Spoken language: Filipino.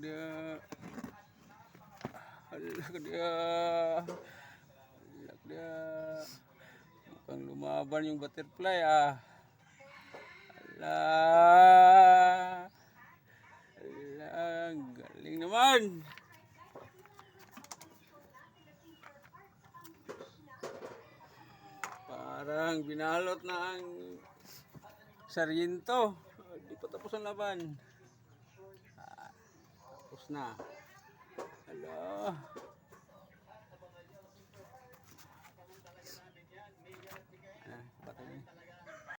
dia. Hala ka dia. Hala ka dia. Mukhang lumaban yung butterfly ah. Hala. Hala, galing naman. Parang binalot na ang sargento. Di pa tapos ang laban. Tapos na. Hala.